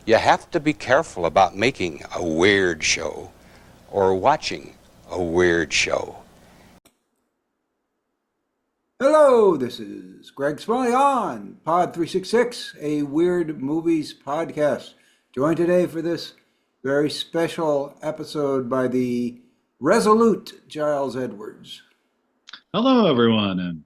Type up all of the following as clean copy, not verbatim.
You have to be careful about making a weird show or watching a weird show. Hello, this is Greg Smalley on Pod 366, a Weird Movies podcast. Joined today for this very special episode by the resolute Giles Edwards. Hello, everyone, and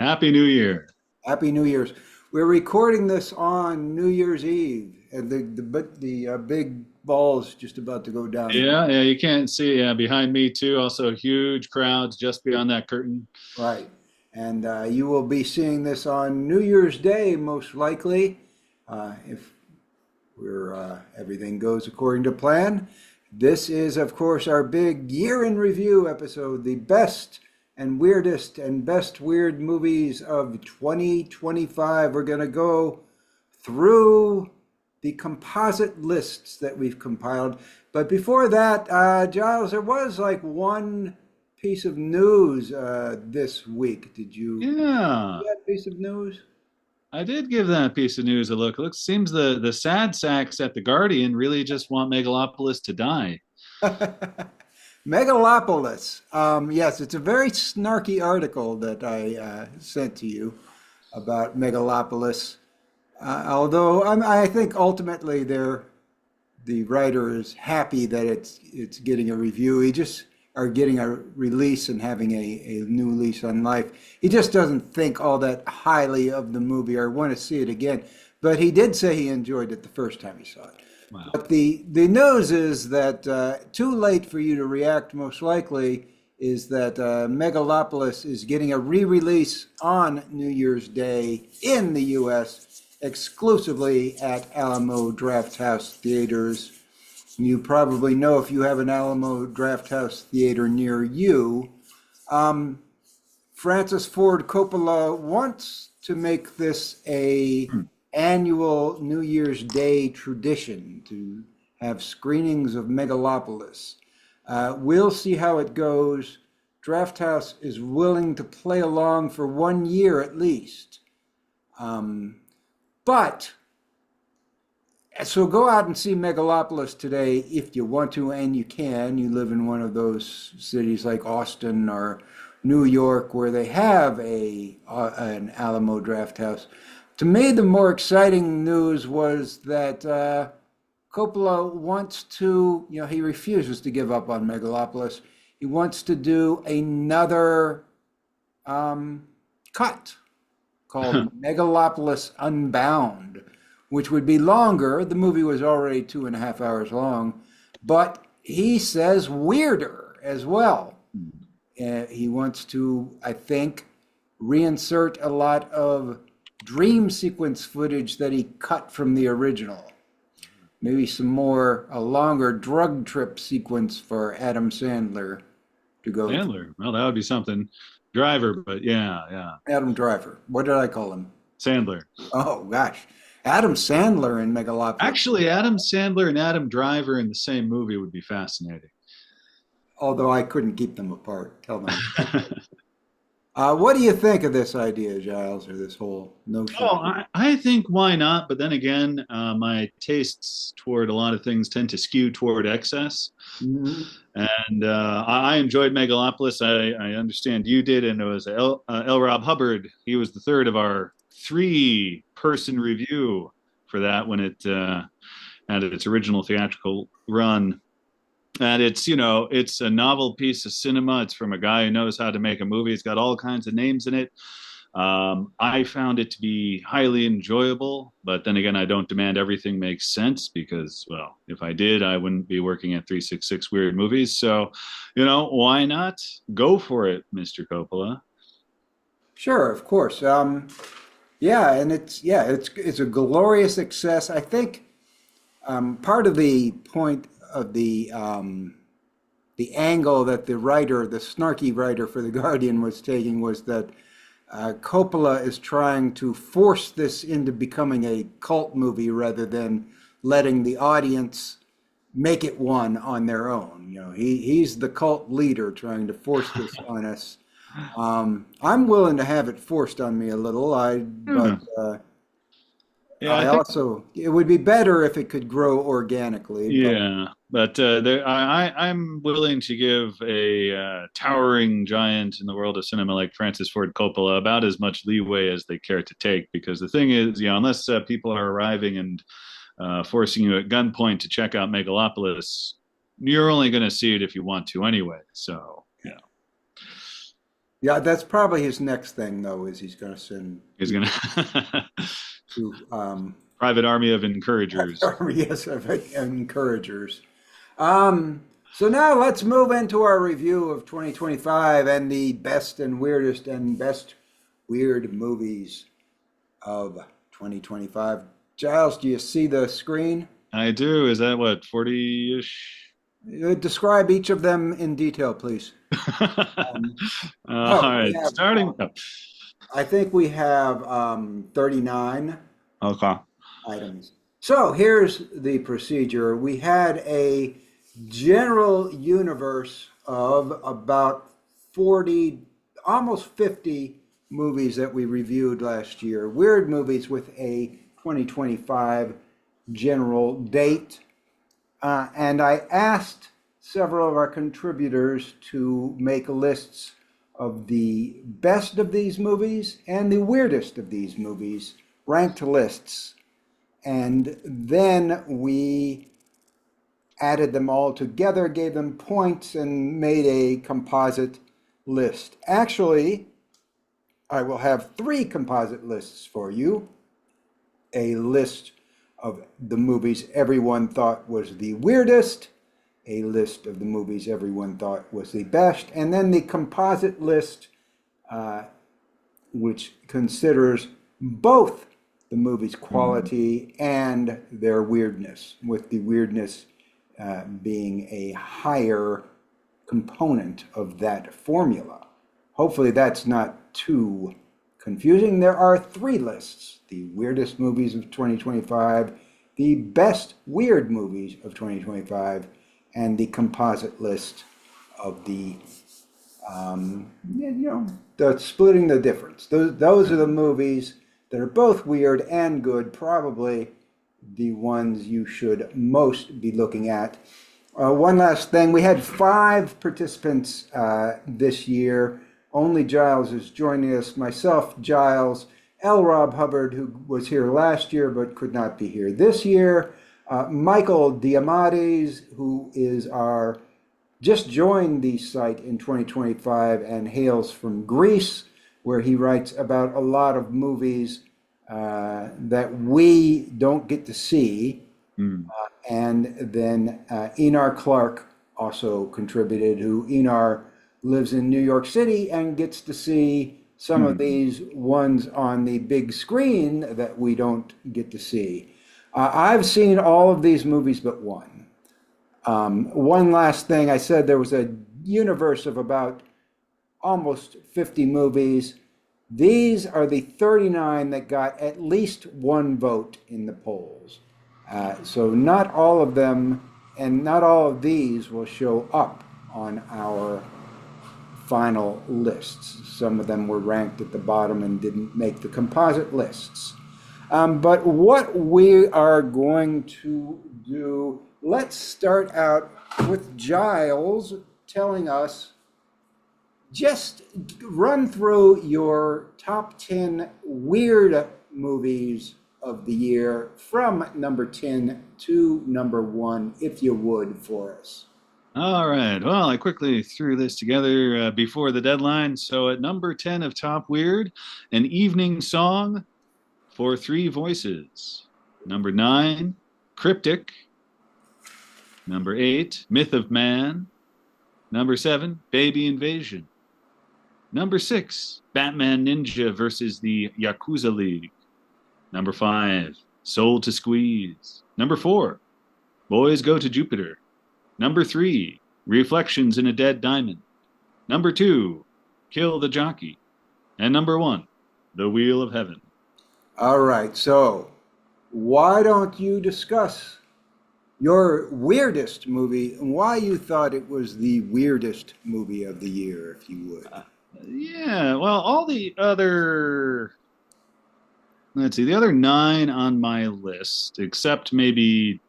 Happy New Year. Happy New Year's. We're recording this on New Year's Eve, and the big ball's just about to go down. Yeah, you can't see. Yeah, behind me too. Also, huge crowds just beyond that curtain. Right, and you will be seeing this on New Year's Day, most likely, if everything goes according to plan. This is, of course, our big year in review episode, the best and weirdest and best weird movies of 2025. We're going to go through the composite lists that we've compiled. But before that, Giles, there was like one piece of news this week. Did you see that piece of news? I did give that piece of news a look. It seems the sad sacks at the Guardian really just want Megalopolis to die. Megalopolis. Yes, it's a very snarky article that I sent to you about Megalopolis. Although I think ultimately the writer is happy that it's getting a review. He just are getting a release and having a new lease on life. He just doesn't think all that highly of the movie or want to see it again. But he did say he enjoyed it the first time he saw it. Wow. But the news is that too late for you to react, most likely, is that Megalopolis is getting a re-release on New Year's Day in the U.S., exclusively at Alamo Drafthouse Theaters. You probably know if you have an Alamo Drafthouse Theater near you. Francis Ford Coppola wants to make this a annual New Year's Day tradition to have screenings of Megalopolis. We'll see how it goes. Drafthouse is willing to play along for 1 year at least. So go out and see Megalopolis today if you want to, and you can. You live in one of those cities like Austin or New York where they have an Alamo Drafthouse. To me, the more exciting news was that Coppola wants to, he refuses to give up on Megalopolis. He wants to do another cut called Megalopolis Unbound, which would be longer. The movie was already 2.5 hours long, but he says weirder as well. He wants to, I think, reinsert a lot of dream sequence footage that he cut from the original. Maybe a longer drug trip sequence for Adam Sandler to go. Sandler? Well, that would be something. Driver, but yeah. Adam Driver. What did I call him? Sandler. Oh, gosh. Adam Sandler in Megalopolis. Actually, Adam Sandler and Adam Driver in the same movie would be fascinating. Although I couldn't keep them apart. Tell them. What do you think of this idea, Giles, or this whole notion? Oh, I think why not? But then again, my tastes toward a lot of things tend to skew toward excess. Mm-hmm. And I enjoyed Megalopolis. I understand you did, and it was L. Rob Hubbard. He was the third of our 3-person review for that when it had its original theatrical run. And it's a novel piece of cinema. It's from a guy who knows how to make a movie. It's got all kinds of names in it. I found it to be highly enjoyable, but then again, I don't demand everything makes sense because, well, if I did, I wouldn't be working at 366 Weird Movies. So, why not go for it, Mr. Coppola? Sure, of course. And it's a glorious success. I think part of the point of the angle that the snarky writer for The Guardian was taking was that Coppola is trying to force this into becoming a cult movie rather than letting the audience make it one on their own. He's the cult leader trying to force this on us. I'm willing to have it forced on me a little, but Yeah, I I think. also, it would be better if it could grow organically, but Yeah, but I'm willing to give a towering giant in the world of cinema like Francis Ford Coppola about as much leeway as they care to take. Because the thing is, unless people are arriving and forcing you at gunpoint to check out Megalopolis, you're only going to see it if you want to anyway. So, yeah, that's probably his next thing, though, is he's going to send he's going to to private army of encouragers. yes, of encouragers. So now let's move into our review of 2025 and the best and weirdest and best weird movies of 2025. Giles, do you see the screen? I do. Is that what, 40-ish? Describe each of them in detail, please. All We right, have, starting. I think we have 39 Okay. items. So here's the procedure. We had a general universe of about 40, almost 50 movies that we reviewed last year. Weird movies with a 2025 general date. And I asked several of our contributors to make lists of the best of these movies and the weirdest of these movies, ranked lists. And then we added them all together, gave them points, and made a composite list. Actually, I will have 3 composite lists for you. A list of the movies everyone thought was the weirdest, a list of the movies everyone thought was the best, and then the composite list, which considers both the movie's quality and their weirdness, with the weirdness being a higher component of that formula. Hopefully that's not too confusing. There are 3 lists: the weirdest movies of 2025, the best weird movies of 2025, and the composite list of the, the splitting the difference. Those are the movies that are both weird and good, probably the ones you should most be looking at. One last thing, we had 5 participants this year. Only Giles is joining us. Myself, Giles, L. Rob Hubbard, who was here last year but could not be here this year. Michael Diamades, who is just joined the site in 2025 and hails from Greece, where he writes about a lot of movies that we don't get to see. And then Enar Clark also contributed, who Enar lives in New York City and gets to see some of these ones on the big screen that we don't get to see. I've seen all of these movies but one. One last thing, I said there was a universe of about almost 50 movies. These are the 39 that got at least 1 vote in the polls. So not all of them and not all of these will show up on our final lists. Some of them were ranked at the bottom and didn't make the composite lists. But what we are going to do, let's start out with Giles telling us, just run through your top 10 weird movies of the year from number 10 to number 1, if you would, for us. All right. Well, I quickly threw this together before the deadline. So at number 10 of Top Weird, An Evening Song for 3 Voices. Number 9, Kryptic. Number 8, Myth of Man. Number 7, Baby Invasion. Number 6, Batman Ninja versus the Yakuza League. Number 5, Soul to Squeeze. Number 4, Boys Go to Jupiter. Number 3, Reflections in a Dead Diamond. Number 2, Kill the Jockey. And number 1, The Wheel of Heaven. All right, so why don't you discuss your weirdest movie and why you thought it was the weirdest movie of the year, if you would? Yeah, well, all the other let's see, the other 9 on my list, except maybe,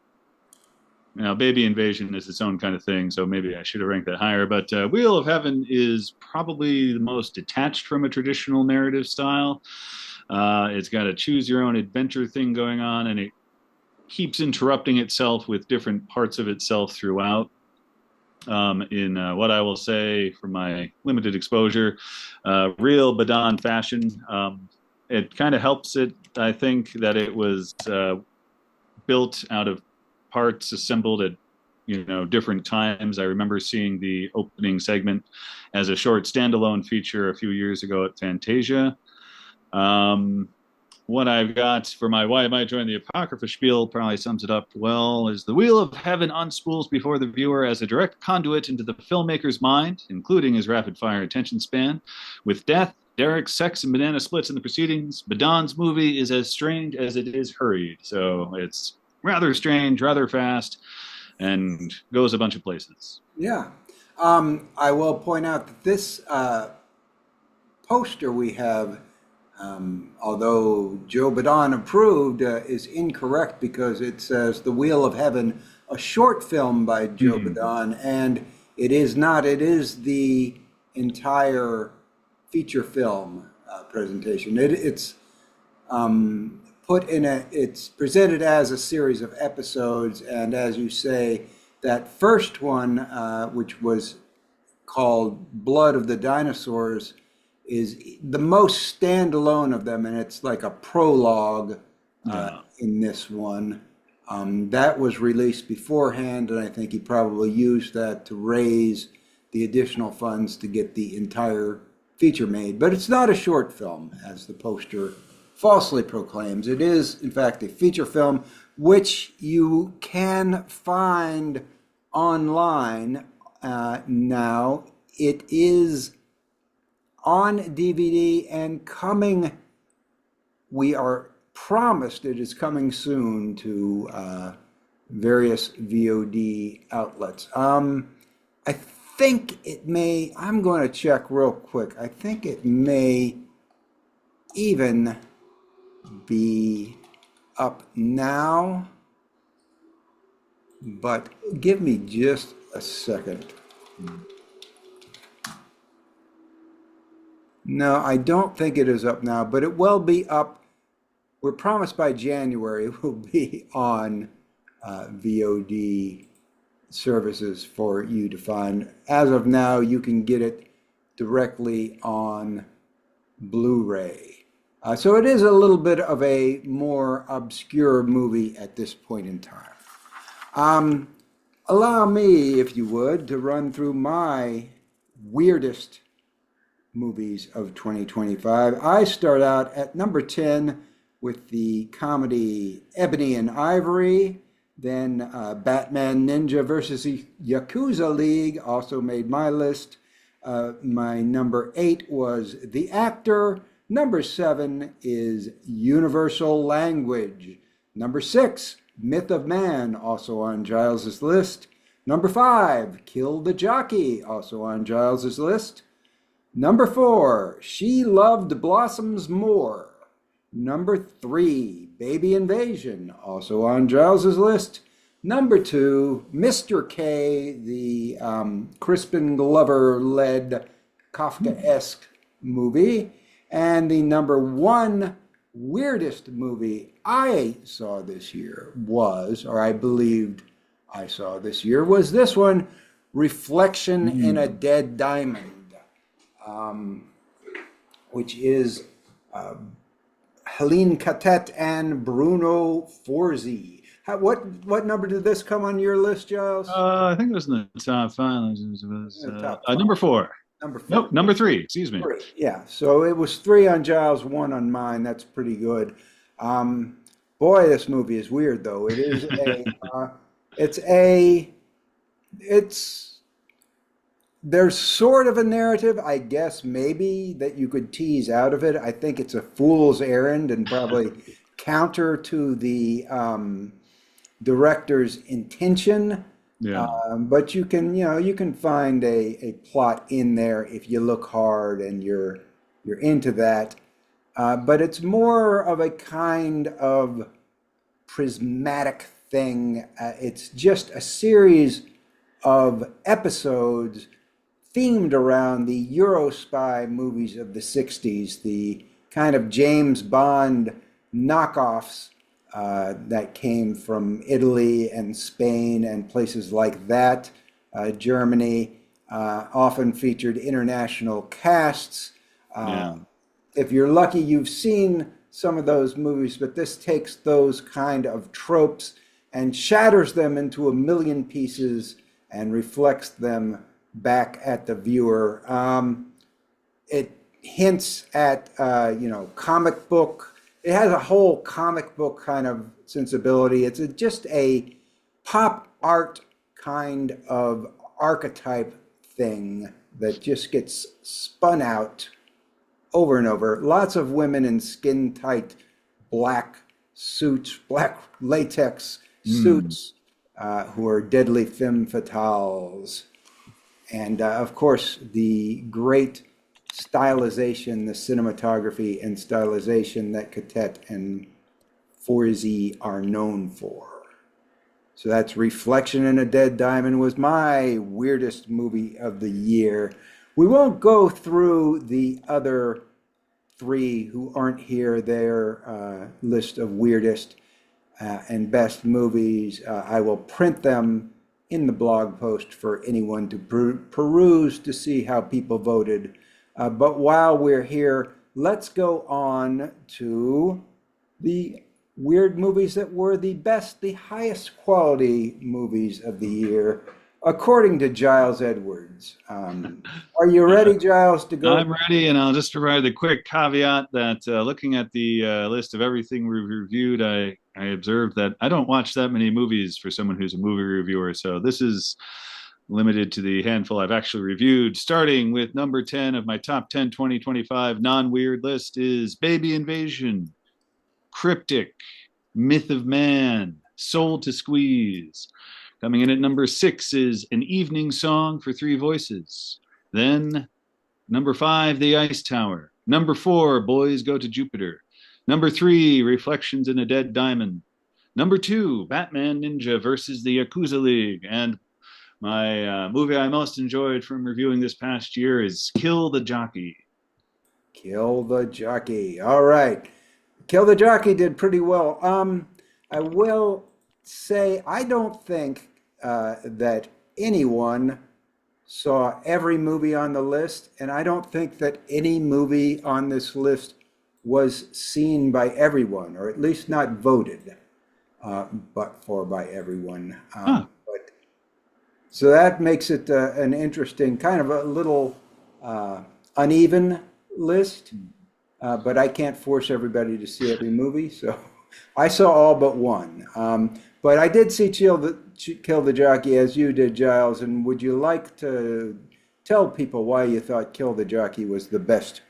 Baby Invasion is its own kind of thing, so maybe I should have ranked that higher. But Wheel of Heaven is probably the most detached from a traditional narrative style. It's got a choose your own adventure thing going on, and it keeps interrupting itself with different parts of itself throughout. In what I will say from my limited exposure, real Badan fashion. It kind of helps it, I think, that it was built out of parts assembled at different times. I remember seeing the opening segment as a short standalone feature a few years ago at Fantasia. What I've got for my Why Am I Joining the Apocrypha spiel probably sums it up well, is the Wheel of Heaven unspools before the viewer as a direct conduit into the filmmaker's mind, including his rapid-fire attention span. With death, Derek, sex, and banana splits in the proceedings, Badan's movie is as strange as it is hurried. So it's rather strange, rather fast, and goes a bunch of places. Yeah. I will point out that this poster we have, although Joe Badan approved, is incorrect because it says The Wheel of Heaven, a short film by Joe Badan, and it is not. It is the entire feature film presentation. It's it's presented as a series of episodes, and as you say, that first one, which was called Blood of the Dinosaurs, is the most standalone of them, and it's like a prologue in this one. That was released beforehand, and I think he probably used that to raise the additional funds to get the entire feature made. But it's not a short film, as the poster falsely proclaims. It is, in fact, a feature film, which you can find online now. It is on DVD and coming. We are promised it is coming soon to various VOD outlets. I think it may, I'm going to check real quick. I think it may even be up now, but give me just a second. No, I don't think it is up now, but it will be up. We're promised by January it will be on VOD services for you to find. As of now, you can get it directly on Blu-ray. So it is a little bit of a more obscure movie at this point in time. Allow me, if you would, to run through my weirdest movies of 2025. I start out at number 10 with the comedy Ebony and Ivory. Then Batman Ninja versus the Yakuza League also made my list. My number 8 was The Actor. Number 7 is Universal Language. Number 6, Myth of Man, also on Giles's list. Number 5, Kill the Jockey, also on Giles's list. Number 4, She Loved Blossoms More. Number 3, Baby Invasion, also on Giles's list. Number 2, Mr. K, the Crispin Glover-led Kafka-esque movie. And the number 1 weirdest movie I saw this year was, or I believed I saw this year, was this one, Reflection in a Dead Diamond, which is Helene Catet and Bruno Forzi. What number did this come on your list, Giles? I think it was in the top 5. Top 5. Number 4. Number 4. Nope, number 3. Excuse me. 3. Yeah, so it was 3 on Giles, 1 on mine. That's pretty good. Boy, this movie is weird, though. It is there's sort of a narrative, I guess, maybe, that you could tease out of it. I think it's a fool's errand and probably counter to the director's intention. Yeah. But you can find a plot in there if you look hard and you're into that. but it's more of a kind of prismatic thing. It's just a series of episodes themed around the Euro spy movies of the 60s, the kind of James Bond knockoffs that came from Italy and Spain and places like that. Germany often featured international casts. Yeah. If you're lucky, you've seen some of those movies, but this takes those kind of tropes and shatters them into a million pieces and reflects them back at the viewer. It hints at, comic book. It has a whole comic book kind of sensibility. It's just a pop art kind of archetype thing that just gets spun out over and over. Lots of women in skin tight black suits, black latex suits, who are deadly femme fatales. And of course, the great stylization, the cinematography and stylization that Catet and Forzy are known for. So that's Reflection in a Dead Diamond was my weirdest movie of the year. We won't go through the other three who aren't here, their list of weirdest and best movies. I will print them in the blog post for anyone to peruse to see how people voted. But while we're here, let's go on to the weird movies that were the best, the highest quality movies of the year, according to Giles Edwards. Are you ready, Giles, to go? I'm ready, and I'll just provide the quick caveat that looking at the list of everything we've reviewed, I observed that I don't watch that many movies for someone who's a movie reviewer, so this is limited to the handful I've actually reviewed. Starting with number 10 of my top 10 2025 non-weird list is Baby Invasion, Kryptic, Myth of Man, Soul to Squeeze. Coming in at number 6 is An Evening Song for Three Voices. Then number 5, The Ice Tower. Number 4, Boys Go to Jupiter. Number 3, Reflections in a Dead Diamond. Number 2, Batman Ninja versus the Yakuza League. And my movie I most enjoyed from reviewing this past year is Kill the Jockey. Kill the Jockey. All right. Kill the Jockey did pretty well. I will say I don't think that anyone saw every movie on the list, and I don't think that any movie on this list was seen by everyone, or at least not voted, but for by everyone. But so that makes it an interesting, kind of a little uneven list. But I can't force everybody to see every movie, so I saw all but one. But I did see Kill the Jockey, as you did, Giles. And would you like to tell people why you thought Kill the Jockey was the best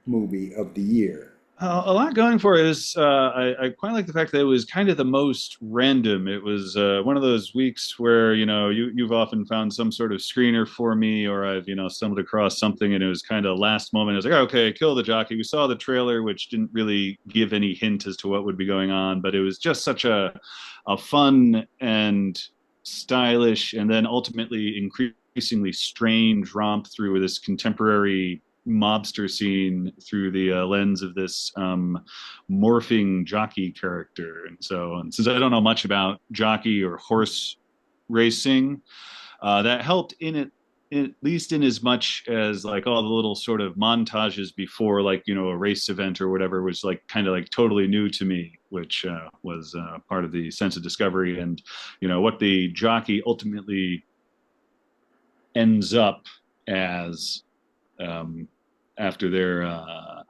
movie of the year? A lot going for it is I quite like the fact that it was kind of the most random. It was one of those weeks where you've often found some sort of screener for me, or I've stumbled across something and it was kind of last moment. I was like, okay, Kill the Jockey. We saw the trailer, which didn't really give any hint as to what would be going on, but it was just such a fun and stylish, and then ultimately increasingly strange romp through this contemporary mobster scene through the lens of this morphing jockey character. And since I don't know much about jockey or horse racing, that helped in it, at least in as much as like all the little sort of montages before, like a race event or whatever, was like kind of like totally new to me, which was part of the sense of discovery. And what the jockey ultimately ends up as after their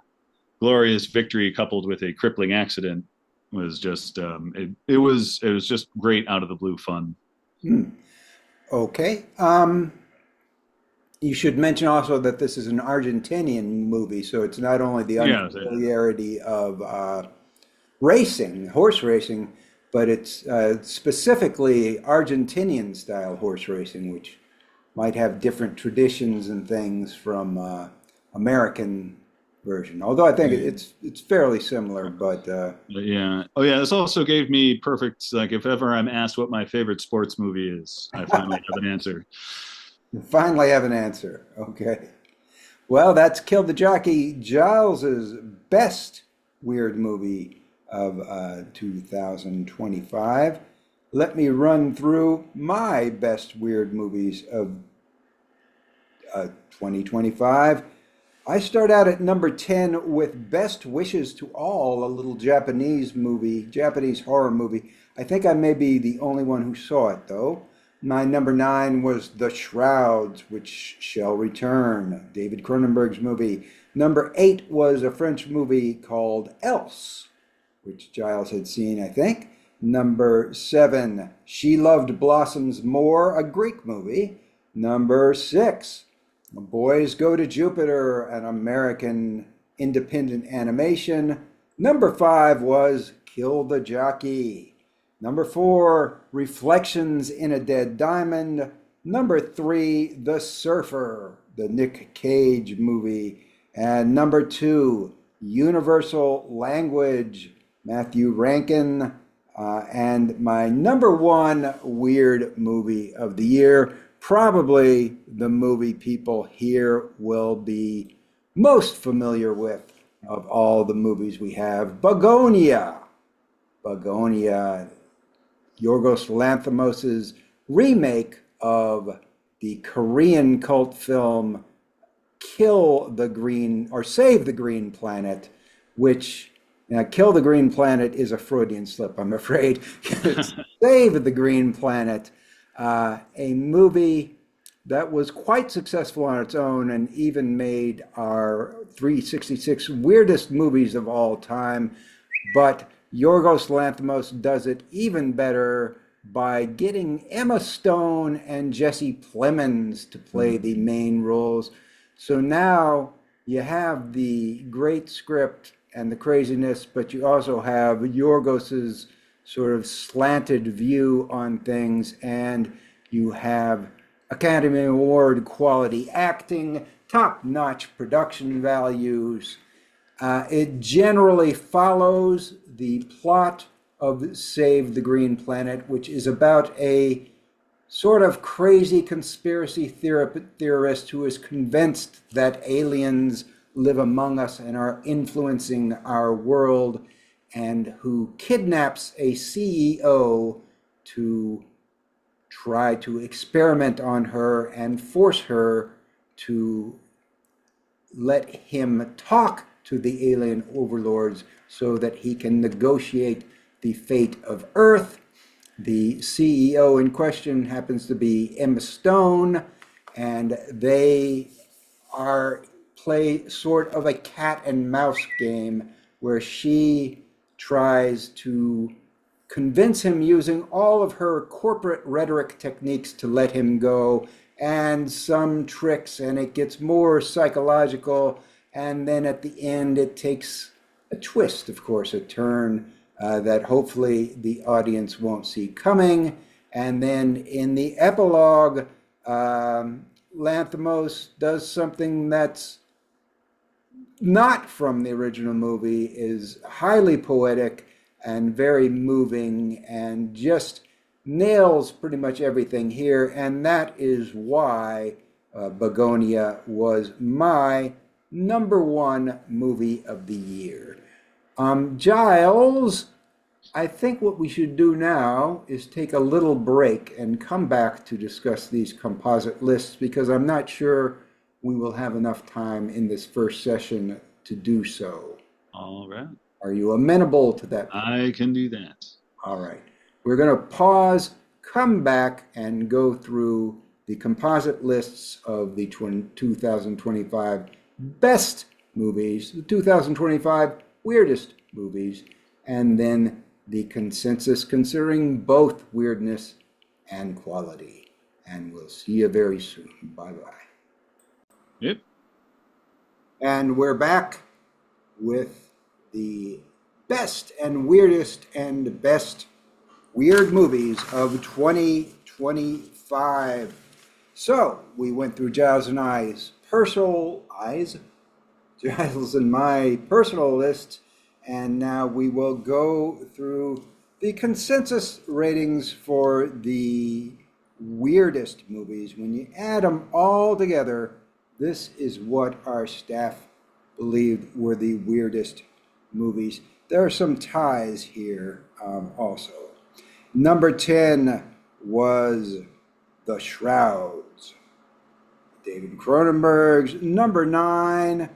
glorious victory coupled with a crippling accident was just it was just great out of the blue fun. Okay. You should mention also that this is an Argentinian movie, so it's not only the unfamiliarity of racing, horse racing, but it's specifically Argentinian style horse racing, which might have different traditions and things from American version. Although I think it's fairly similar, but Yeah. Oh, yeah. This also gave me perfect, like, if ever I'm asked what my favorite sports movie is, I finally have an answer. you finally have an answer. Okay. Well, that's Kill the Jockey, Giles's best weird movie of 2025. Let me run through my best weird movies of 2025. I start out at number 10 with Best Wishes to All, a little Japanese movie, Japanese horror movie. I think I may be the only one who saw it, though. My number 9 was The Shrouds, which shall return, David Cronenberg's movie. Number 8 was a French movie called Else, which Giles had seen, I think. Number 7, She Loved Blossoms More, a Greek movie. Number 6, Boys Go to Jupiter, an American independent animation. Number 5 was Kill the Jockey. Number 4, Reflections in a Dead Diamond. Number 3, The Surfer, the Nick Cage movie. And number 2, Universal Language, Matthew Rankin. And my number 1 weird movie of the year, probably the movie people here will be most familiar with of all the movies we have, Bugonia. Bugonia, Yorgos Lanthimos' remake of the Korean cult film Save the Green Planet, which Kill the Green Planet is a Freudian slip, I'm afraid. Save the Green Planet, a movie that was quite successful on its own and even made our 366 weirdest movies of all time. But Yorgos Lanthimos does it even better by getting Emma Stone and Jesse Plemons to play the main roles. So now you have the great script and the craziness, but you also have Yorgos's sort of slanted view on things, and you have Academy Award quality acting, top-notch production values. It generally follows the plot of Save the Green Planet, which is about a sort of crazy conspiracy theorist who is convinced that aliens live among us and are influencing our world, and who kidnaps a CEO to try to experiment on her and force her to let him talk to the alien overlords so that he can negotiate the fate of Earth. The CEO in question happens to be Emma Stone, and they play sort of a cat and mouse game where she tries to convince him using all of her corporate rhetoric techniques to let him go, and some tricks, and it gets more psychological, and then at the end it takes a twist, of course, a turn that hopefully the audience won't see coming. And then in the epilogue, Lanthimos does something that's not from the original movie, is highly poetic and very moving, and just nails pretty much everything here. And that is why Bugonia was my number 1 movie of the year. Giles, I think what we should do now is take a little break and come back to discuss these composite lists, because I'm not sure we will have enough time in this first session to do so. All right. Are you amenable to that? I can do that. All right. We're going to pause, come back, and go through the composite lists of the 2025 best movies, the 2025 weirdest movies, and then the consensus considering both weirdness and quality. And we'll see you very soon. Bye-bye. Yep. And we're back with the best and weirdest and best weird movies of 2025. So we went through Giles and I's Giles and my personal list. And now we will go through the consensus ratings for the weirdest movies. When you add them all together, this is what our staff believed were the weirdest movies. There are some ties here also. Number 10 was The Shrouds, David Cronenberg's. Number 9,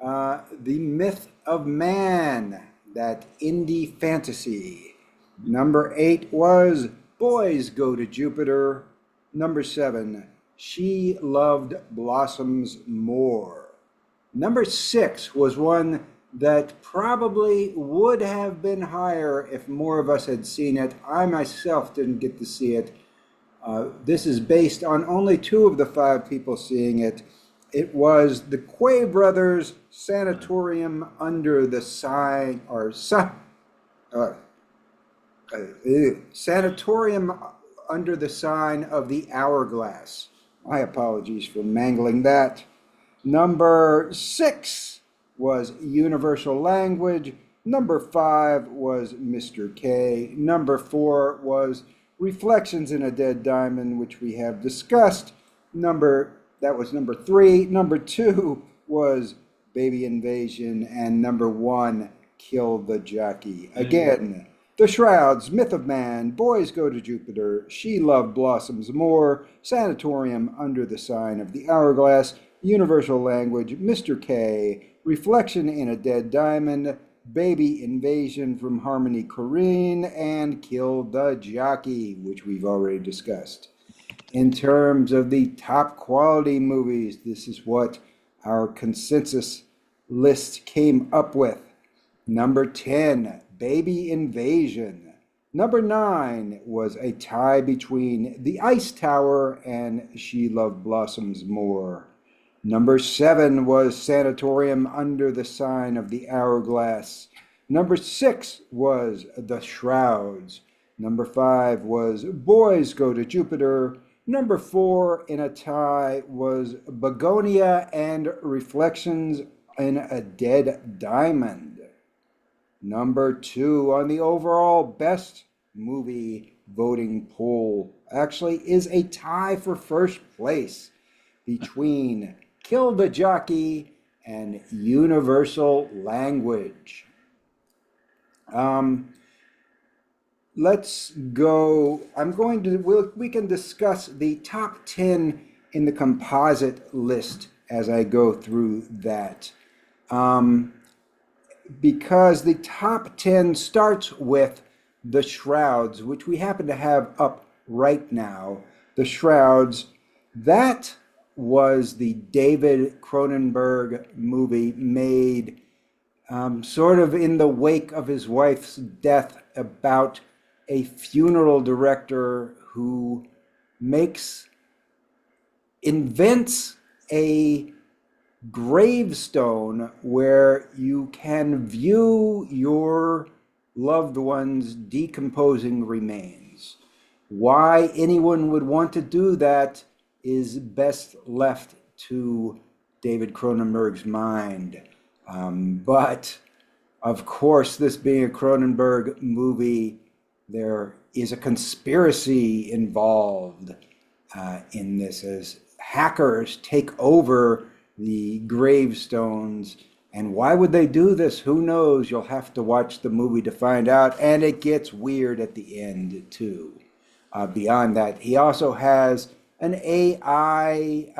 The Myth of Man, that indie fantasy. Number 8 was Boys Go to Jupiter. Number 7, She Loved Blossoms More. Number 6 was one that probably would have been higher if more of us had seen it. I myself didn't get to see it. This is based on only 2 of the 5 people seeing it. It was the Quay brothers' Sanatorium Under the Sign, or Sanatorium Under the Sign of the Hourglass. My apologies for mangling that. Number 6 was Universal Language. Number 5 was Mr. K. Number 4 was Reflections in a Dead Diamond, which we have discussed. That was number 3. Number 2 was Baby Invasion. And number 1, Kill the Jockey. Again, The Shrouds, Myth of Man, Boys Go to Jupiter, She Loved Blossoms More, Sanatorium Under the Sign of the Hourglass, Universal Language, Mr. K, Reflection in a Dead Diamond, Baby Invasion from Harmony Korine, and Kill the Jockey, which we've already discussed. In terms of the top quality movies, this is what our consensus list came up with. Number 10, Baby Invasion. Number 9 was a tie between The Ice Tower and She Loved Blossoms More. Number 7 was Sanatorium Under the Sign of the Hourglass. Number 6 was The Shrouds. Number 5 was Boys Go to Jupiter. Number 4 in a tie was Bugonia and Reflections in a Dead Diamond. Number 2 on the overall best movie voting poll actually is a tie for first place between Kill the Jockey and Universal Language. Let's go. We can discuss the top 10 in the composite list as I go through that. Because the top 10 starts with The Shrouds, which we happen to have up right now. The Shrouds, that was the David Cronenberg movie made sort of in the wake of his wife's death, about a funeral director who invents a gravestone where you can view your loved one's decomposing remains. Why anyone would want to do that is best left to David Cronenberg's mind. But of course, this being a Cronenberg movie, there is a conspiracy involved in this, as hackers take over the gravestones. And why would they do this? Who knows? You'll have to watch the movie to find out. And it gets weird at the end, too. Beyond that, he also has an AI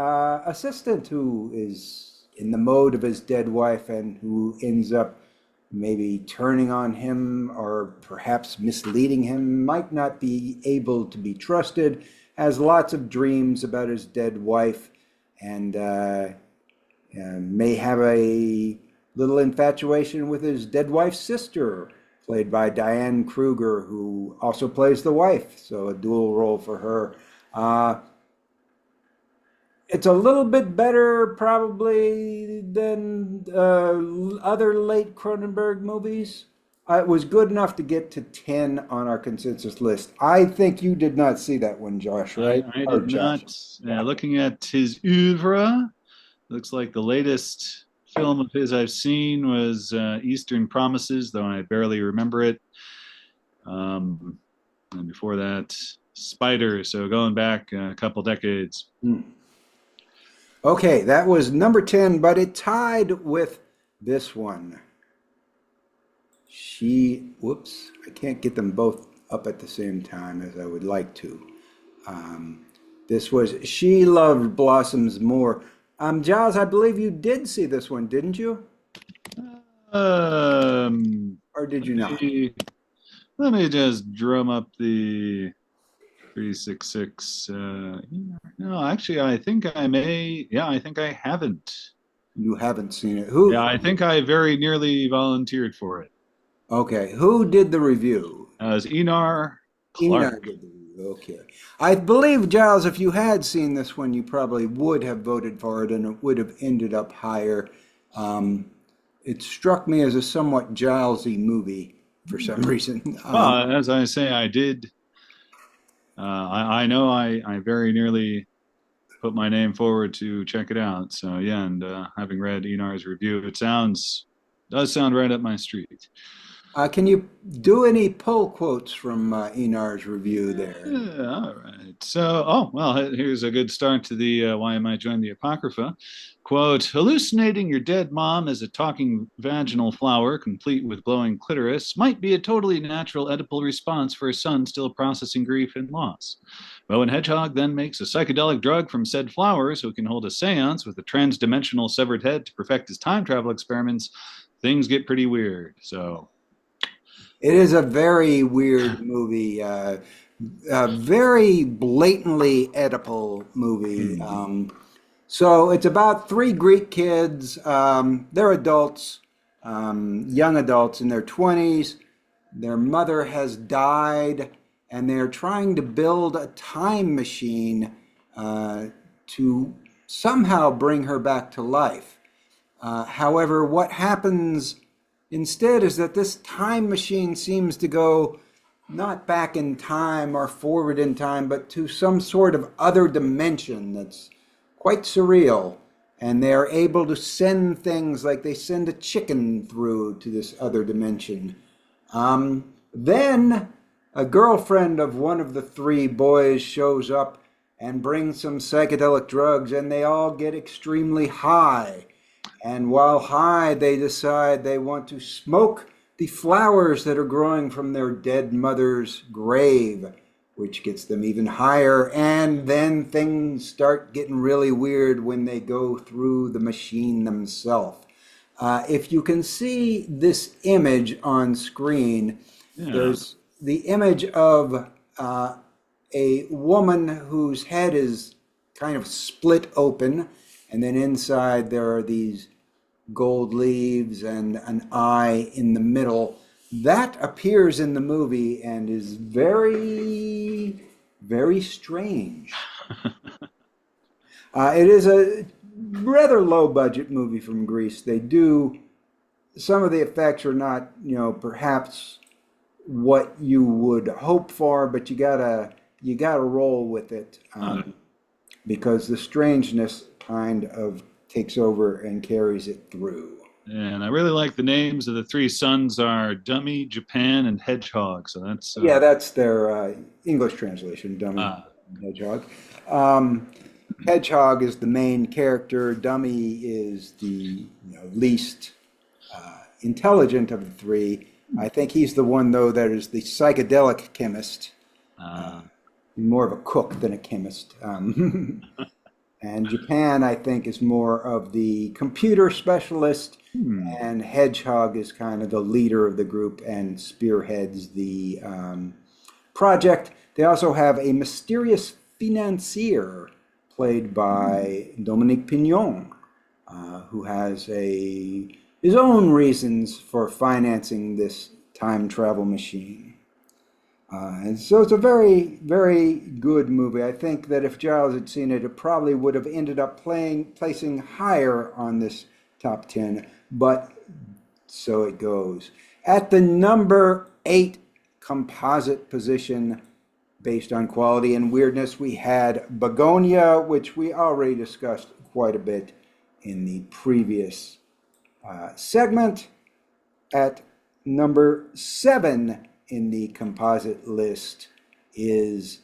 assistant who is in the mode of his dead wife and who ends up maybe turning on him or perhaps misleading him, might not be able to be trusted, has lots of dreams about his dead wife, and may have a little infatuation with his dead wife's sister, played by Diane Kruger, who also plays the wife, so a dual role for her. It's a little bit better probably than other late Cronenberg movies. It was good enough to get to 10 on our consensus list. I think you did not see that one, Josh, right? I did not. Yeah, looking at his oeuvre, looks like the latest film of his I've seen was Eastern Promises, though I barely remember it. And before that, Spider. So going back a couple decades. Okay, that was number 10, but it tied with this one. Whoops, I can't get them both up at the same time as I would like to. This was She Loved Blossoms More. Giles, I believe you did see this one, didn't you? Or did you not? Let me just drum up the 366. No, actually, I think I may. Yeah, I think I haven't. You haven't seen it. Who? Yeah, I think I very nearly volunteered for it. Okay, who did the review? It was Enar Enar Clark. did the review. Okay. I believe, Giles, if you had seen this one, you probably would have voted for it and it would have ended up higher. It struck me as a somewhat Gilesy movie for some reason. Well, as I say, I did. I know I very nearly put my name forward to check it out. So yeah, and having read Enar's review, it does sound right up my street. Can you do any pull quotes from Enar's review there? Yeah, all right. So, here's a good start to the Why Am I Joined the Apocrypha. Quote, hallucinating your dead mom as a talking vaginal flower, complete with glowing clitoris, might be a totally natural Oedipal response for a son still processing grief and loss. But when Hedgehog then makes a psychedelic drug from said flowers who can hold a seance with a trans-dimensional severed head to perfect his time travel experiments, things get pretty weird. So... It is a very weird movie, a very blatantly Oedipal movie. So it's about three Greek kids. They're adults, young adults in their 20s. Their mother has died, and they're trying to build a time machine to somehow bring her back to life. However, what happens instead is that this time machine seems to go not back in time or forward in time, but to some sort of other dimension that's quite surreal. And they're able to send things like they send a chicken through to this other dimension. Then a girlfriend of one of the three boys shows up and brings some psychedelic drugs, and they all get extremely high. And while high, they decide they want to smoke the flowers that are growing from their dead mother's grave, which gets them even higher. And then things start getting really weird when they go through the machine themselves. If you can see this image on screen, there's the image of a woman whose head is kind of split open. And then inside there are these gold leaves and an eye in the middle. That appears in the movie and is very, very strange. It is a rather low budget movie from Greece. Some of the effects are not, perhaps what you would hope for, but you gotta roll with it. Because the strangeness kind of takes over and carries it through. And I really like the names of the three sons are Dummy, Japan, and Hedgehog. So that's... that's their English translation, Dummy and Hedgehog. Hedgehog is the main character. Dummy is the least intelligent of the three. I think he's the one, though, that is the psychedelic chemist. More of a cook than a chemist. And Japan, I think, is more of the computer specialist, and Hedgehog is kind of the leader of the group and spearheads the project. They also have a mysterious financier played by Dominique Pignon, who has his own reasons for financing this time travel machine. And so it's a very, very good movie. I think that if Giles had seen it, it probably would have ended up placing higher on this top 10, but so it goes. At the number 8 composite position, based on quality and weirdness, we had Bugonia, which we already discussed quite a bit in the previous segment. At number 7 in the composite list is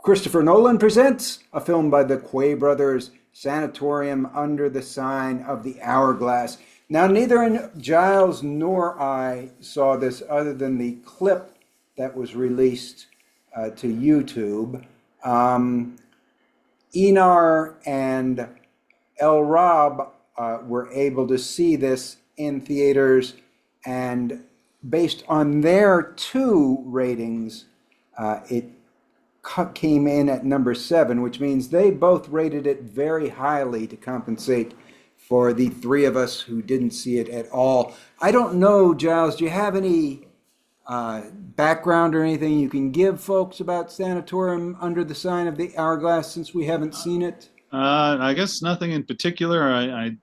Christopher Nolan Presents, a film by the Quay brothers, Sanatorium Under the Sign of the Hourglass. Now, neither Giles nor I saw this other than the clip that was released to YouTube. Enar and El Rob were able to see this in theaters, and based on their 2 ratings, it came in at number 7, which means they both rated it very highly to compensate for the 3 of us who didn't see it at all. I don't know, Giles, do you have any background or anything you can give folks about Sanatorium Under the Sign of the Hourglass, since we haven't seen it? I guess nothing in particular. I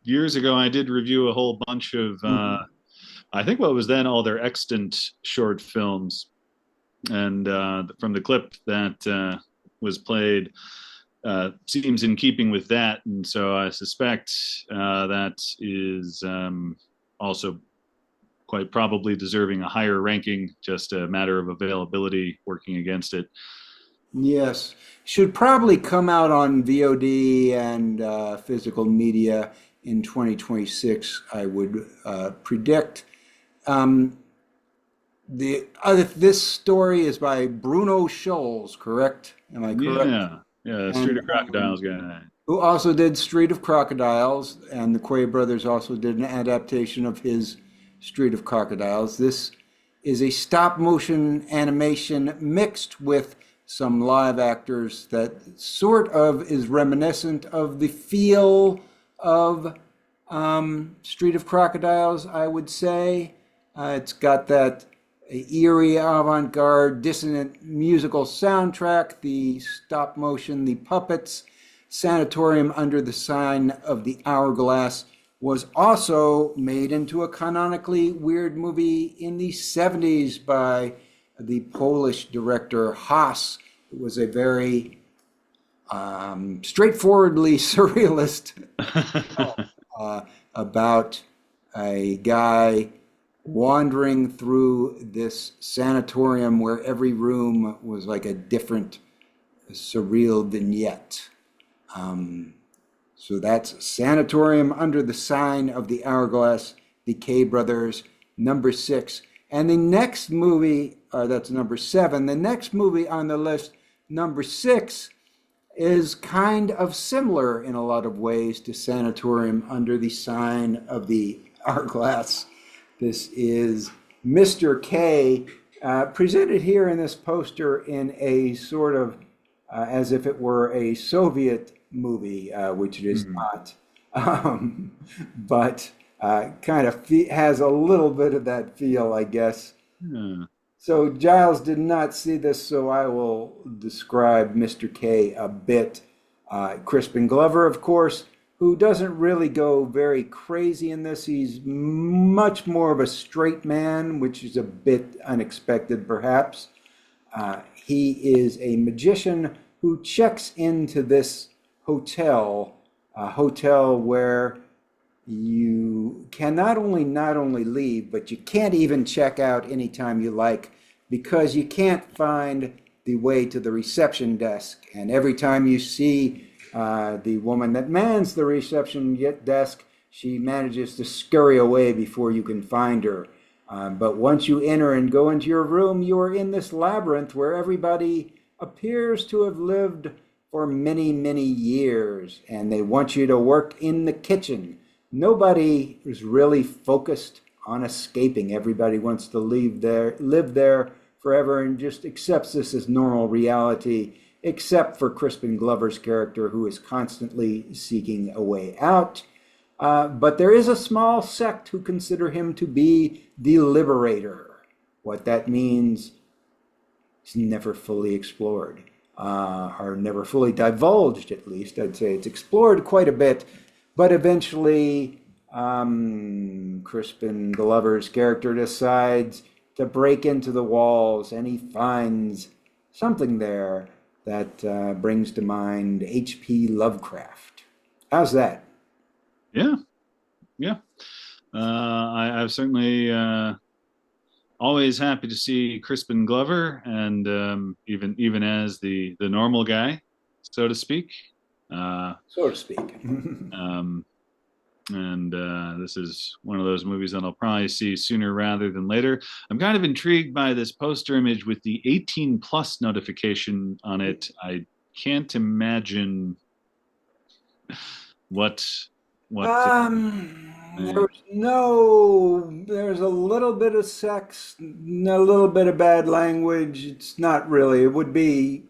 years ago I did review a whole bunch of I think what was then all their extant short films, and from the clip that was played seems in keeping with that, and so I suspect that is also quite probably deserving a higher ranking, just a matter of availability working against it. Yes. Should probably come out on VOD and physical media in 2026, I would predict. This story is by Bruno Scholes, correct? Am I correct? Yeah, Street of Crocodiles guy. Who also did Street of Crocodiles, and the Quay brothers also did an adaptation of his Street of Crocodiles. This is a stop motion animation mixed with some live actors that sort of is reminiscent of the feel of Street of Crocodiles, I would say. It's got that eerie, avant-garde, dissonant musical soundtrack, the stop motion, the puppets. Sanatorium Under the Sign of the Hourglass was also made into a canonically weird movie in the 70s by the Polish director Haas. It was a very straightforwardly surrealist about a guy wandering through this sanatorium where every room was like a different surreal vignette. So that's Sanatorium Under the Sign of the Hourglass, the K Brothers, number 6. And the next movie, that's number 7, the next movie on the list, number 6, is kind of similar in a lot of ways to Sanatorium Under the Sign of the Hourglass. This is Mr. K, presented here in this poster in a sort of, as if it were a Soviet movie, which it is not, but kind of has a little bit of that feel, I guess. So Giles did not see this, so I will describe Mr. K a bit. Crispin Glover, of course, who doesn't really go very crazy in this. He's much more of a straight man, which is a bit unexpected, perhaps. He is a magician who checks into this hotel, a hotel where you can not only leave, but you can't even check out anytime you like, because you can't find the way to the reception desk. And every time you see the woman that mans the reception desk, she manages to scurry away before you can find her. But once you enter and go into your room, you are in this labyrinth where everybody appears to have lived for many, many years, and they want you to work in the kitchen. Nobody is really focused on escaping. Everybody wants to live there forever and just accepts this as normal reality, except for Crispin Glover's character, who is constantly seeking a way out. But there is a small sect who consider him to be the liberator. What that means is never fully explored, or never fully divulged, at least. I'd say it's explored quite a bit, but eventually Crispin Glover's character decides to break into the walls, and he finds something there that brings to mind H.P. Lovecraft. How's that? Yeah. I've certainly always happy to see Crispin Glover, and even as the normal guy, so to speak. So to speak. Um, and this is one of those movies that I'll probably see sooner rather than later. I'm kind of intrigued by this poster image with the 18 plus notification on it. I can't imagine what There's a little bit of sex, a little bit of bad language. It's not really. It would be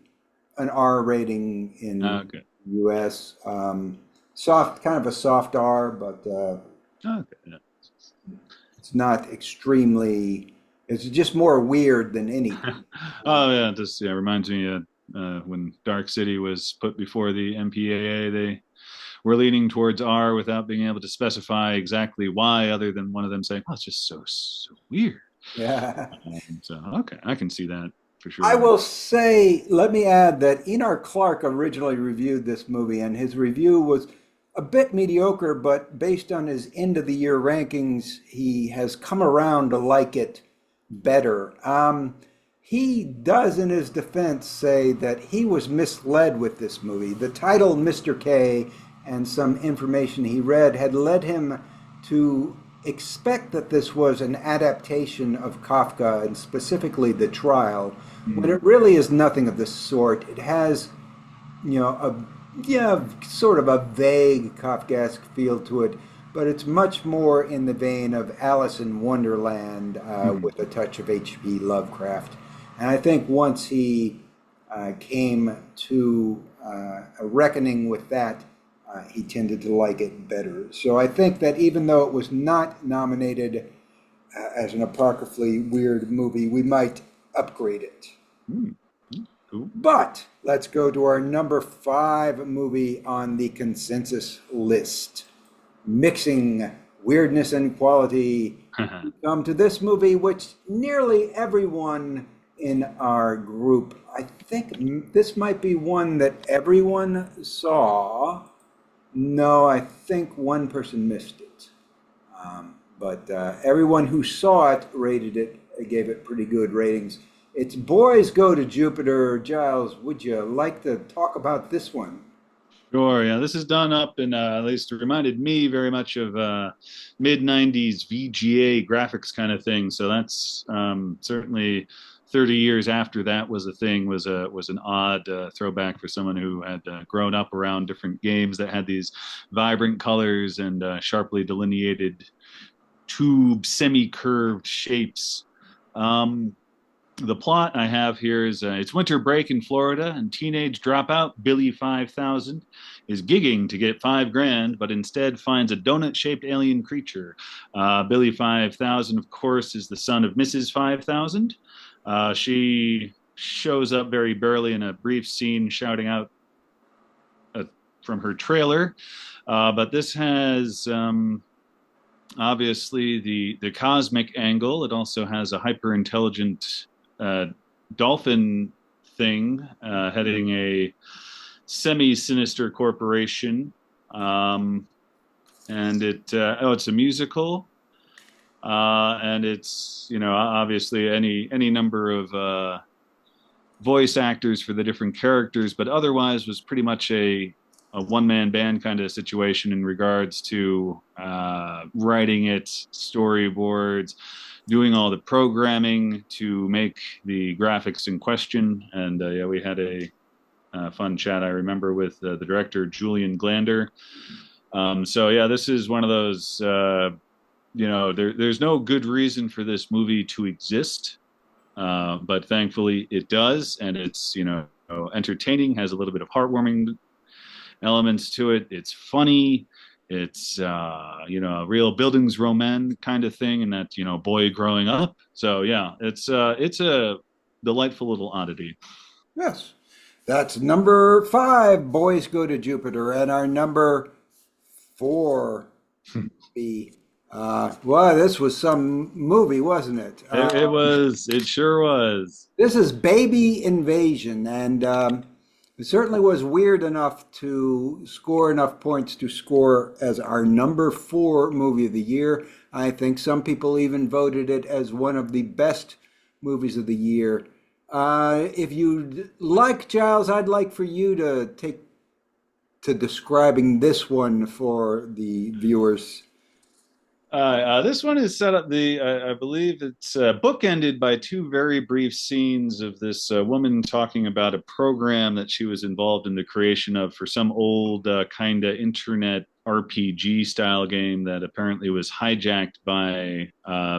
an R rating in okay. U.S. Soft, kind of a soft R, but Okay. Yeah. it's not extremely. It's just more weird than anything. Oh yeah, this reminds me when Dark City was put before the MPAA, they were leaning towards R without being able to specify exactly why, other than one of them saying, "Oh, it's just so weird." Yeah. So okay, I can see that for sure. I will say, let me add that Enar Clark originally reviewed this movie, and his review was a bit mediocre, but based on his end of the year rankings, he has come around to like it better. He does, in his defense, say that he was misled with this movie. The title, Mr. K, and some information he read had led him to expect that this was an adaptation of Kafka, and specifically The Trial, when it really is nothing of the sort. It has, sort of a vague Kafkaesque feel to it, but it's much more in the vein of Alice in Wonderland with a touch of H.P. Lovecraft. And I think once he came to a reckoning with that, he tended to like it better. So I think that even though it was not nominated as an apocryphally weird movie, we might upgrade it. Cool. But let's go to our number 5 movie on the consensus list. Mixing weirdness and quality. We come to this movie, which nearly everyone in our group, I think this might be one that everyone saw. No, I think one person missed it. But everyone who saw it rated it, gave it pretty good ratings. It's Boys Go to Jupiter. Giles, would you like to talk about this one? Sure. Yeah, this is done up in at least it reminded me very much of mid '90s VGA graphics kind of thing. So that's certainly 30 years after that was a thing. Was an odd throwback for someone who had grown up around different games that had these vibrant colors and sharply delineated tube semi-curved shapes. The plot I have here is it's winter break in Florida, and teenage dropout Billy 5000 is gigging to get $5,000, but instead finds a donut-shaped alien creature. Billy 5000, of course, is the son of Mrs. 5000. She shows up very barely in a brief scene, shouting out from her trailer. But this has obviously the cosmic angle. It also has a hyper-intelligent dolphin thing heading a semi-sinister corporation, and it's a musical, and it's obviously any number of voice actors for the different characters, but otherwise was pretty much a one-man band kind of situation in regards to writing it, storyboards, doing all the programming to make the graphics in question. And we had a fun chat, I remember, with the director, Julian Glander. This is one of those, there's no good reason for this movie to exist, but thankfully it does. And it's, entertaining, has a little bit of heartwarming elements to it. It's funny. It's a real Bildungsroman kind of thing, and that boy growing up. So yeah, it's a delightful little oddity. Yes, that's number 5. Boys Go to Jupiter, and our number 4 be. This was some movie, wasn't it? It was. It sure was. This is Baby Invasion, and it certainly was weird enough to score enough points to score as our number 4 movie of the year. I think some people even voted it as one of the best movies of the year. If you like, Giles, I'd like for you to take to describing this one for the viewers. This one is set up I believe it's bookended by two very brief scenes of this woman talking about a program that she was involved in the creation of for some old kind of internet RPG style game that apparently was hijacked by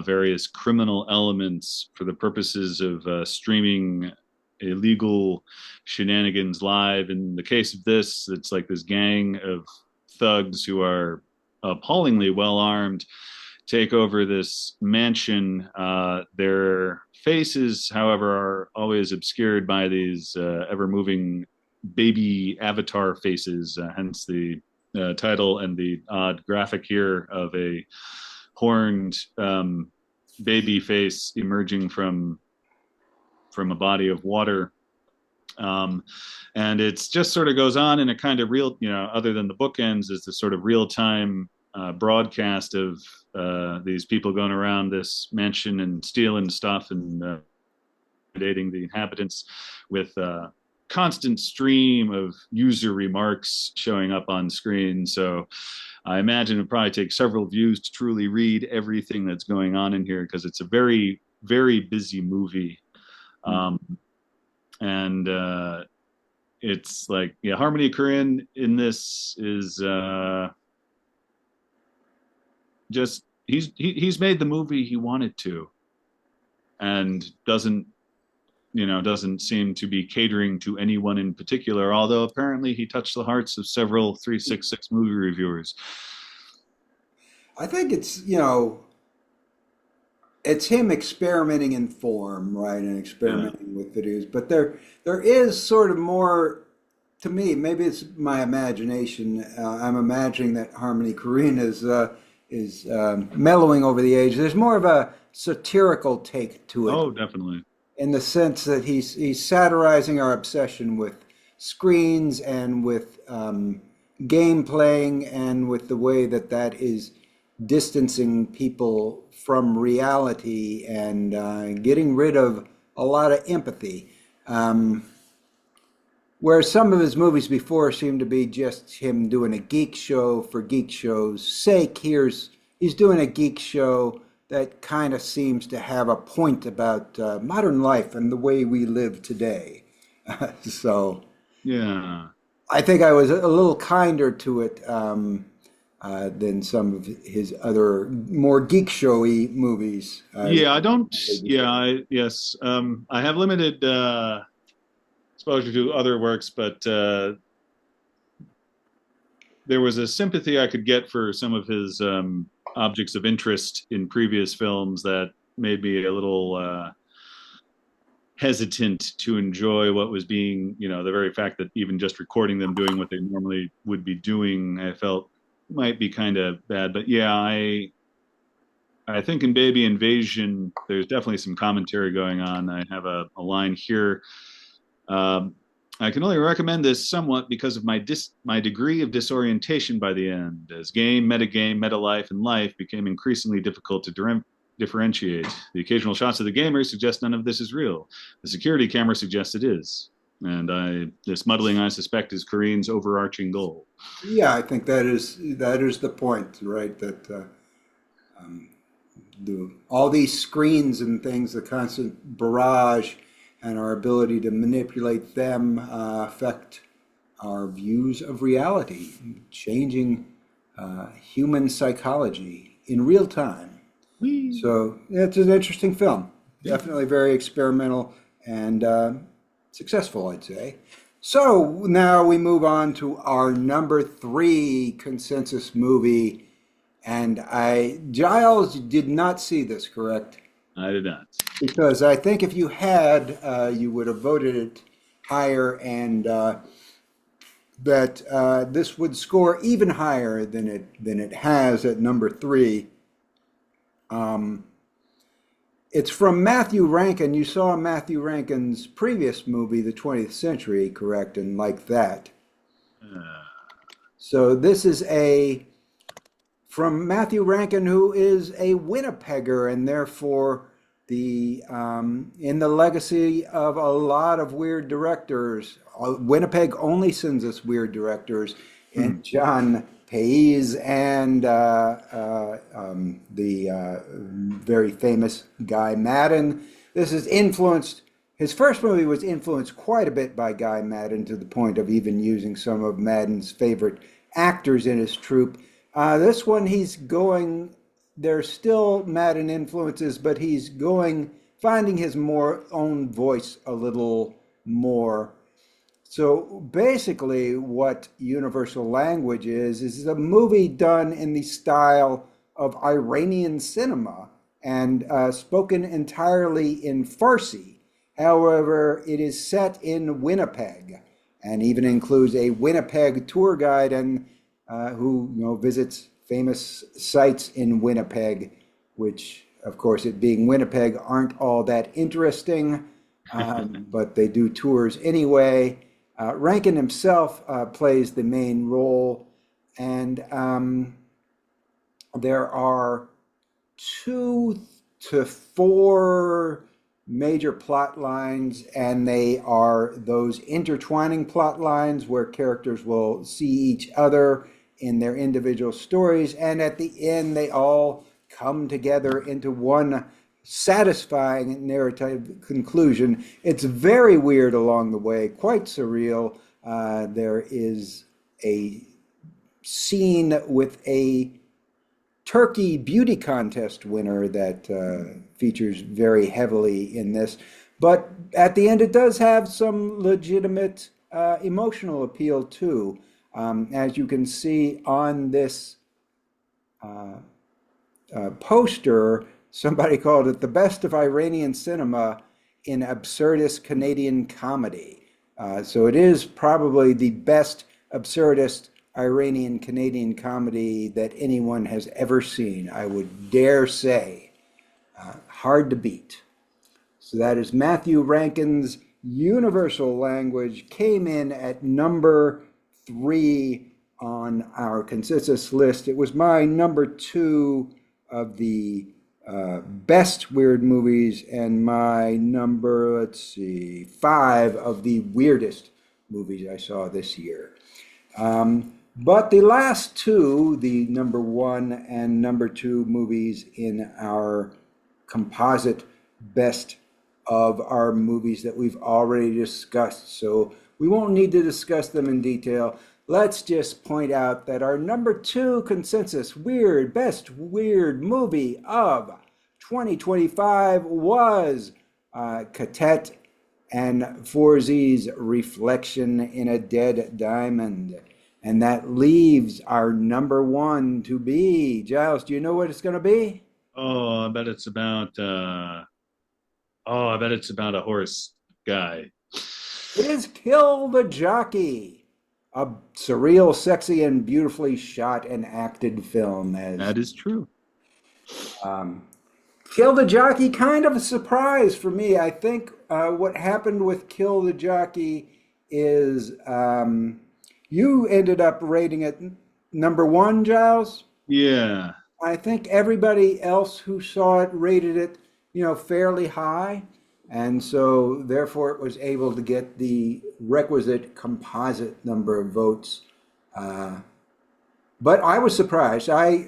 various criminal elements for the purposes of streaming illegal shenanigans live. In the case of this, it's like this gang of thugs who are appallingly well armed take over this mansion. Their faces, however, are always obscured by these ever moving baby avatar faces, hence the title and the odd graphic here of a horned baby face emerging from a body of water. And it's just sort of goes on in a kind of real, other than the bookends, is this sort of real time broadcast of these people going around this mansion and stealing stuff and intimidating the inhabitants with a constant stream of user remarks showing up on screen. So I imagine it'd probably take several views to truly read everything that's going on in here, because it's a very, very busy movie. And it's like, yeah, Harmony Korine in this is just he's made the movie he wanted to, and doesn't seem to be catering to anyone in particular, although apparently he touched the hearts of several 366 movie reviewers. I think it's him experimenting in form, right, and experimenting with videos. But there is sort of more, to me. Maybe it's my imagination. I'm imagining that Harmony Korine is mellowing over the age. There's more of a satirical take to it. Oh, definitely. In the sense that he's satirizing our obsession with screens and with game playing, and with the way that is distancing people from reality and getting rid of a lot of empathy. Whereas some of his movies before seemed to be just him doing a geek show for geek show's sake. He's doing a geek show that kind of seems to have a point about modern life and the way we live today. So yeah, I think I was a little kinder to it than some of his other more geek showy movies. Yes. I have limited exposure to other works, but there was a sympathy I could get for some of his objects of interest in previous films that made me a little hesitant to enjoy what was being, the very fact that even just recording them doing what they normally would be doing, I felt might be kind of bad. But yeah, I think in Baby Invasion, there's definitely some commentary going on. I have a line here. I can only recommend this somewhat because of my degree of disorientation by the end, as game, metagame, meta-life, and life became increasingly difficult to differentiate. The occasional shots of the gamer suggest none of this is real. The security camera suggests it is. And this muddling, I suspect, is Korine's overarching goal. Yeah, I think that is the point, right? That all these screens and things, the constant barrage, and our ability to manipulate them affect our views of reality, changing human psychology in real time. Whee! So it's an interesting film. Definitely very experimental and successful, I'd say. So now we move on to our number 3 consensus movie. And Giles, did not see this, correct? I did not. Because I think if you had, you would have voted it higher, and that this would score even higher than it has at number 3. It's from Matthew Rankin. You saw Matthew Rankin's previous movie, The 20th Century, correct? And like that. So this is a from Matthew Rankin, who is a Winnipegger and therefore the in the legacy of a lot of weird directors. Winnipeg only sends us weird directors, and John Pays and the very famous Guy Maddin. This is influenced. His first movie was influenced quite a bit by Guy Maddin, to the point of even using some of Maddin's favorite actors in his troupe. This one, there's still Maddin influences, but he's finding his own voice a little more. So basically what Universal Language is a movie done in the style of Iranian cinema and spoken entirely in Farsi. However, it is set in Winnipeg and even includes a Winnipeg tour guide who visits famous sites in Winnipeg, which, of course, it being Winnipeg, aren't all that interesting, but they do tours anyway. Rankin himself plays the main role, and there are 2 to 4 major plot lines, and they are those intertwining plot lines where characters will see each other in their individual stories, and at the end they all come together into one satisfying narrative conclusion. It's very weird along the way, quite surreal. There is a scene with a Turkey beauty contest winner that features very heavily in this. But at the end, it does have some legitimate emotional appeal too. As you can see on this poster, somebody called it the best of Iranian cinema in absurdist Canadian comedy. So it is probably the best absurdist Iranian Canadian comedy that anyone has ever seen, I would dare say. Hard to beat. So that is Matthew Rankin's Universal Language. Came in at number 3 on our consensus list. It was my number 2 of the best weird movies and my number, 5 of the weirdest movies I saw this year. But the last 2, the number 1 and number 2 movies in our composite best of our movies that we've already discussed, so we won't need to discuss them in detail. Let's just point out that our number 2 consensus best weird movie of 2025 was Katet and Forzy's Reflection in a Dead Diamond. And that leaves our number 1 to be, Giles, do you know what it's going to be? I bet it's about a horse guy. It is Kill the Jockey, a surreal, sexy, and beautifully shot and acted film. That is true. Kill the Jockey, kind of a surprise for me. I think what happened with Kill the Jockey is you ended up rating it number 1, Giles? Yeah. I think everybody else who saw it rated it, fairly high. And so therefore it was able to get the requisite composite number of votes. But I was surprised. I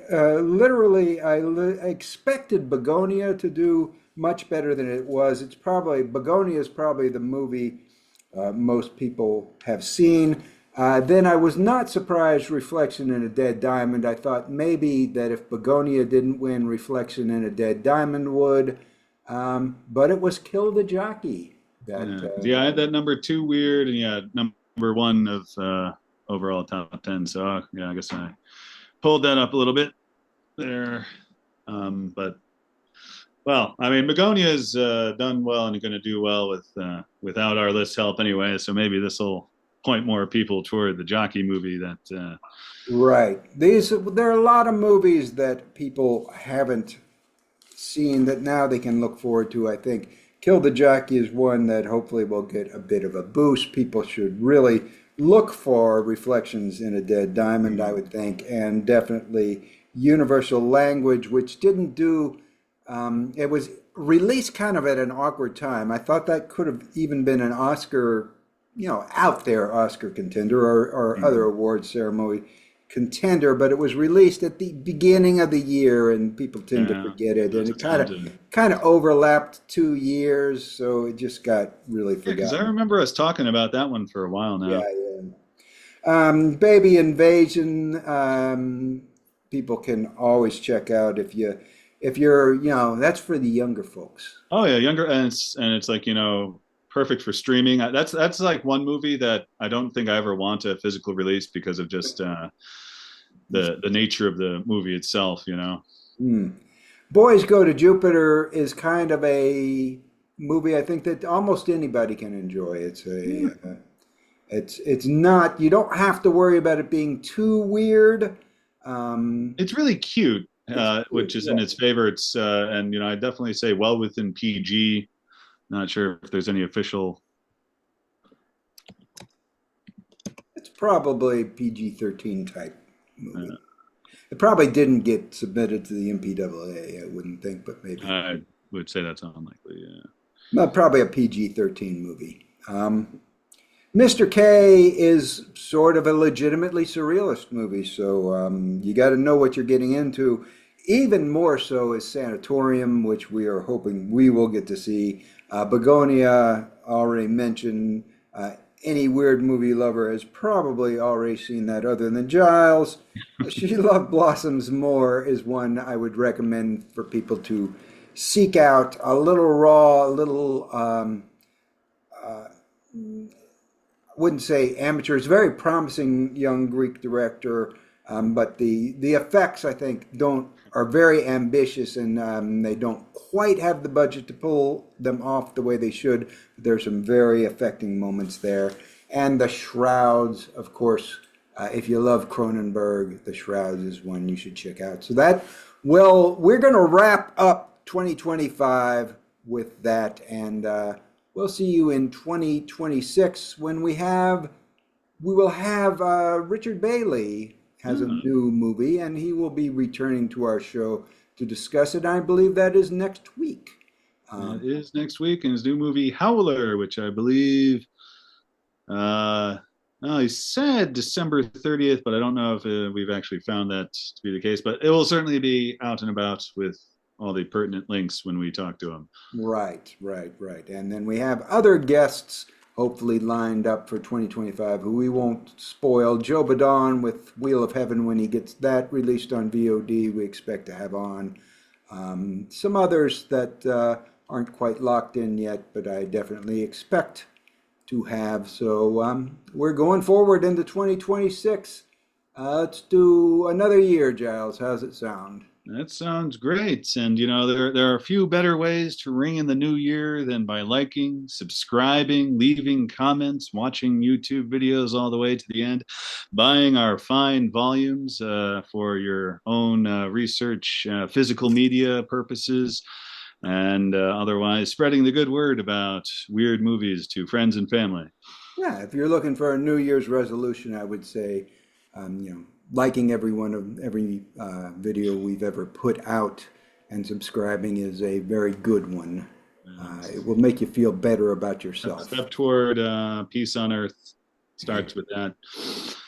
expected Bugonia to do much better than it was. Bugonia is probably the movie most people have seen. Then I was not surprised Reflection in a Dead Diamond. I thought maybe that if Bugonia didn't win, Reflection in a Dead Diamond would. But it was Kill the Jockey. I had that number 2 weird, and number 1 of overall top 10. So I guess I pulled that up a little bit there. But Bugonia has done well and going to do well without our list help anyway. So maybe this will point more people toward the Jockey movie that. Right. There are a lot of movies that people haven't seen that now they can look forward to. I think Kill the Jockey is one that hopefully will get a bit of a boost. People should really look for Reflections in a Dead Diamond, I would think, and definitely universal language, which didn't do, it was released kind of at an awkward time. I thought that could have even been an Oscar, out there Oscar contender or other award ceremony contender, but it was released at the beginning of the year, and people tend to forget it. And it kind of overlapped 2 years, so it just got really forgotten. Because I remember us talking about that one for a while now. Yeah. Baby Invasion, people can always check out if you're, that's for the younger folks. Oh yeah, younger, and it's like, perfect for streaming. That's like one movie that I don't think I ever want a physical release because of just the nature of the movie itself, Boys Go to Jupiter is kind of a movie I think that almost anybody can enjoy. It's it's not, you don't have to worry about it being too weird. It's really cute, which is in its favor. It's and I definitely say well within PG. Not sure if there's any official. It's probably PG-13 type movie. It probably didn't get submitted to the MPAA, I wouldn't think, but maybe. I would say that's unlikely, yeah. Well, probably a PG-13 movie. Mr. K is sort of a legitimately surrealist movie, so you got to know what you're getting into. Even more so is Sanatorium, which we are hoping we will get to see. Bugonia, already mentioned. Any weird movie lover has probably already seen that other than Giles. She Loved Blossoms More is one I would recommend for people to seek out. A little raw, a little, wouldn't say amateur. It's a very promising young Greek director, but the effects, I think, are very ambitious, and they don't quite have the budget to pull them off the way they should. There's some very affecting moments there. And the Shrouds, of course, if you love Cronenberg, the Shrouds is one you should check out. So we're going to wrap up 2025 with that, and we'll see you in 2026 when we will have Richard Bailey has a new movie, and he will be returning to our show to discuss it. I believe that is next week. It is next week, and his new movie Howler, which I believe, he said December 30th, but I don't know if we've actually found that to be the case. But it will certainly be out and about with all the pertinent links when we talk to him. Right. And then we have other guests hopefully lined up for 2025 who we won't spoil. Joe Badon with Wheel of Heaven, when he gets that released on VOD, we expect to have on. Some others that aren't quite locked in yet, but I definitely expect to have. So we're going forward into 2026. Let's do another year, Giles. How's it sound? That sounds great. And, there are a few better ways to ring in the new year than by liking, subscribing, leaving comments, watching YouTube videos all the way to the end, buying our fine volumes for your own research, physical media purposes, and otherwise spreading the good word about weird movies to friends and family. Yeah, if you're looking for a New Year's resolution, I would say, liking every video we've ever put out and subscribing is a very good one. It will make you feel better about yourself. Step toward peace on earth starts with that.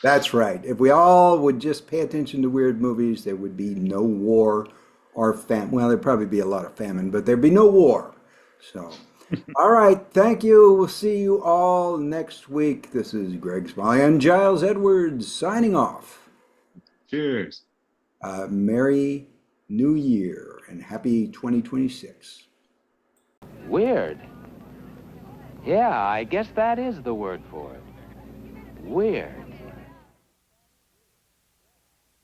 That's right. If we all would just pay attention to weird movies, there would be no war or famine. Well, there'd probably be a lot of famine, but there'd be no war. So, all right. Thank you. We'll see you all next week. This is Greg Smalley and Giles Edwards signing off. Cheers. Merry New Year and happy 2026. Weird. Yeah, I guess that is the word for it. Weird.